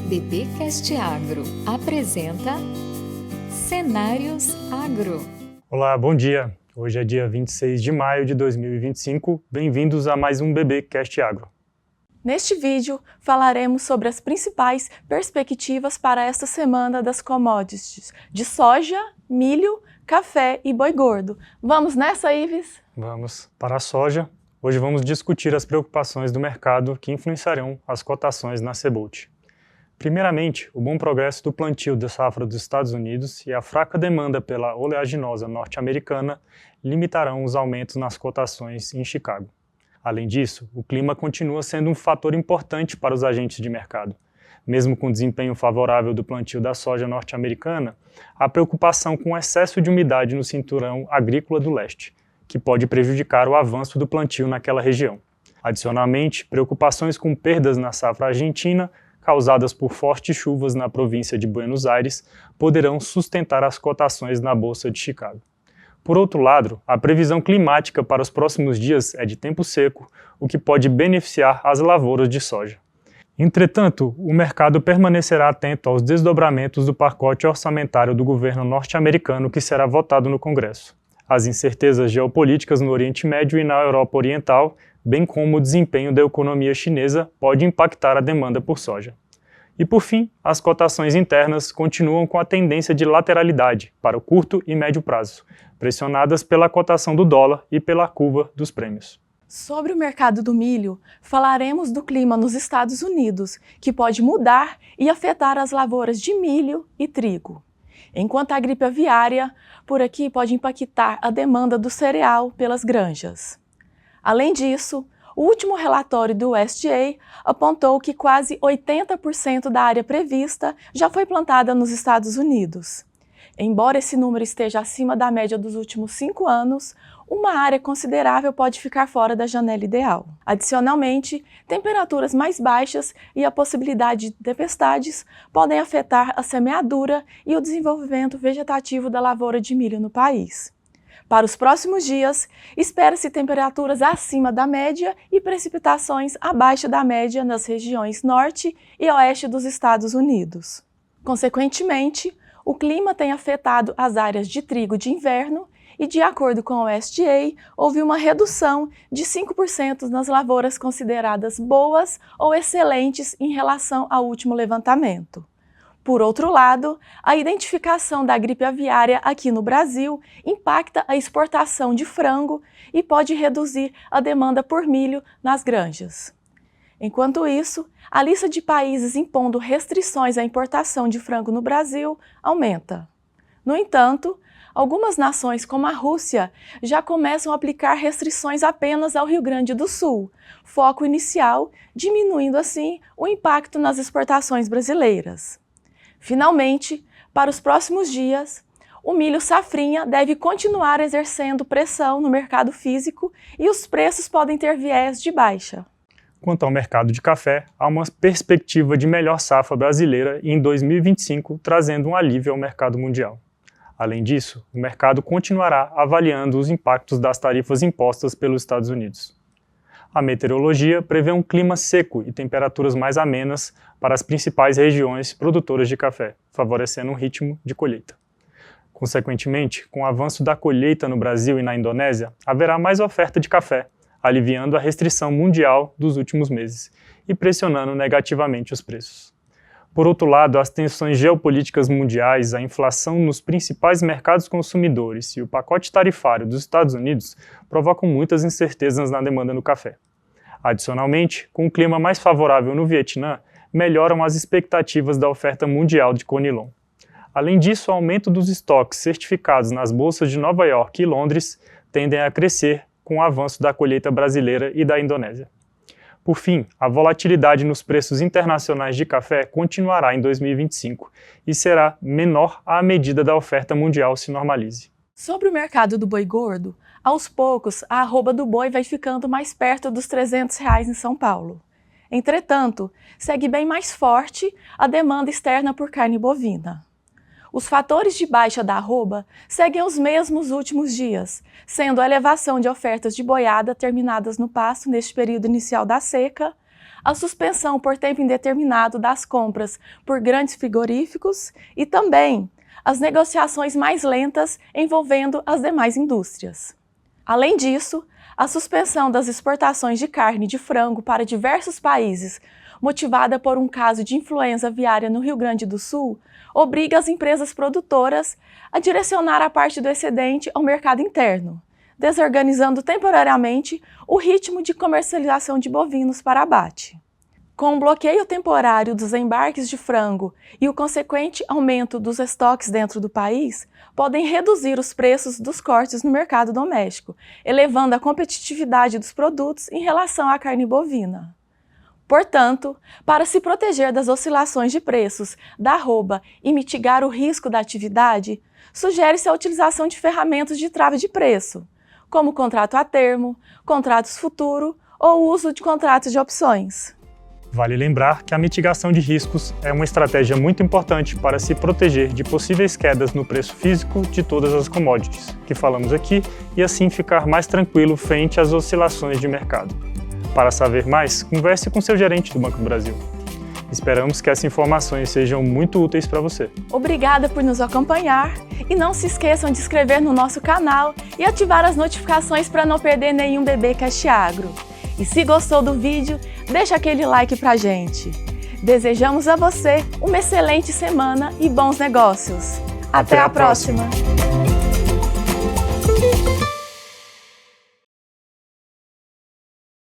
BBcast Agro apresenta Cenários Agro. Olá, bom dia. Hoje é dia 26 de maio de 2025. Bem-vindos a mais um BBcast Agro. Neste vídeo, falaremos sobre as principais perspectivas para esta semana das commodities de soja, milho, café e boi gordo. Vamos nessa, Ives? Vamos. Para a soja, hoje vamos discutir as preocupações do mercado que influenciarão as cotações na Cebolt. Primeiramente, o bom progresso do plantio da safra dos Estados Unidos e a fraca demanda pela oleaginosa norte-americana limitarão os aumentos nas cotações em Chicago. Além disso, o clima continua sendo um fator importante para os agentes de mercado. Mesmo com o desempenho favorável do plantio da soja norte-americana, há preocupação com o excesso de umidade no cinturão agrícola do leste, que pode prejudicar o avanço do plantio naquela região. Adicionalmente, preocupações com perdas na safra argentina causadas por fortes chuvas na província de Buenos Aires, poderão sustentar as cotações na Bolsa de Chicago. Por outro lado, a previsão climática para os próximos dias é de tempo seco, o que pode beneficiar as lavouras de soja. Entretanto, o mercado permanecerá atento aos desdobramentos do pacote orçamentário do governo norte-americano que será votado no Congresso. As incertezas geopolíticas no Oriente Médio e na Europa Oriental, bem como o desempenho da economia chinesa, pode impactar a demanda por soja. E por fim, as cotações internas continuam com a tendência de lateralidade para o curto e médio prazo, pressionadas pela cotação do dólar e pela curva dos prêmios. Sobre o mercado do milho, falaremos do clima nos Estados Unidos, que pode mudar e afetar as lavouras de milho e trigo. Enquanto a gripe aviária, por aqui, pode impactar a demanda do cereal pelas granjas. Além disso, o último relatório do USDA apontou que quase 80% da área prevista já foi plantada nos Estados Unidos. Embora esse número esteja acima da média dos últimos 5 anos, uma área considerável pode ficar fora da janela ideal. Adicionalmente, temperaturas mais baixas e a possibilidade de tempestades podem afetar a semeadura e o desenvolvimento vegetativo da lavoura de milho no país. Para os próximos dias, espera-se temperaturas acima da média e precipitações abaixo da média nas regiões norte e oeste dos Estados Unidos. Consequentemente, o clima tem afetado as áreas de trigo de inverno e, de acordo com o USDA, houve uma redução de 5% nas lavouras consideradas boas ou excelentes em relação ao último levantamento. Por outro lado, a identificação da gripe aviária aqui no Brasil impacta a exportação de frango e pode reduzir a demanda por milho nas granjas. Enquanto isso, a lista de países impondo restrições à importação de frango no Brasil aumenta. No entanto, algumas nações, como a Rússia, já começam a aplicar restrições apenas ao Rio Grande do Sul, foco inicial, diminuindo assim o impacto nas exportações brasileiras. Finalmente, para os próximos dias, o milho safrinha deve continuar exercendo pressão no mercado físico e os preços podem ter viés de baixa. Quanto ao mercado de café, há uma perspectiva de melhor safra brasileira em 2025, trazendo um alívio ao mercado mundial. Além disso, o mercado continuará avaliando os impactos das tarifas impostas pelos Estados Unidos. A meteorologia prevê um clima seco e temperaturas mais amenas para as principais regiões produtoras de café, favorecendo um ritmo de colheita. Consequentemente, com o avanço da colheita no Brasil e na Indonésia, haverá mais oferta de café, aliviando a restrição mundial dos últimos meses e pressionando negativamente os preços. Por outro lado, as tensões geopolíticas mundiais, a inflação nos principais mercados consumidores e o pacote tarifário dos Estados Unidos provocam muitas incertezas na demanda do café. Adicionalmente, com um clima mais favorável no Vietnã, melhoram as expectativas da oferta mundial de Conilon. Além disso, o aumento dos estoques certificados nas bolsas de Nova York e Londres tendem a crescer com o avanço da colheita brasileira e da Indonésia. Por fim, a volatilidade nos preços internacionais de café continuará em 2025 e será menor à medida da oferta mundial se normalize. Sobre o mercado do boi gordo, aos poucos a arroba do boi vai ficando mais perto dos R$300 em São Paulo. Entretanto, segue bem mais forte a demanda externa por carne bovina. Os fatores de baixa da arroba seguem os mesmos últimos dias, sendo a elevação de ofertas de boiada terminadas no pasto neste período inicial da seca, a suspensão por tempo indeterminado das compras por grandes frigoríficos e também as negociações mais lentas envolvendo as demais indústrias. Além disso, a suspensão das exportações de carne de frango para diversos países, motivada por um caso de influenza aviária no Rio Grande do Sul, obriga as empresas produtoras a direcionar a parte do excedente ao mercado interno, desorganizando temporariamente o ritmo de comercialização de bovinos para abate. Com o bloqueio temporário dos embarques de frango e o consequente aumento dos estoques dentro do país, podem reduzir os preços dos cortes no mercado doméstico, elevando a competitividade dos produtos em relação à carne bovina. Portanto, para se proteger das oscilações de preços da arroba e mitigar o risco da atividade, sugere-se a utilização de ferramentas de trave de preço, como contrato a termo, contratos futuro ou uso de contratos de opções. Vale lembrar que a mitigação de riscos é uma estratégia muito importante para se proteger de possíveis quedas no preço físico de todas as commodities que falamos aqui e assim ficar mais tranquilo frente às oscilações de mercado. Para saber mais, converse com seu gerente do Banco do Brasil. Esperamos que essas informações sejam muito úteis para você. Obrigada por nos acompanhar e não se esqueçam de se inscrever no nosso canal e ativar as notificações para não perder nenhum BBcast Agro. E se gostou do vídeo, deixa aquele like pra gente. Desejamos a você uma excelente semana e bons negócios. Até a próxima.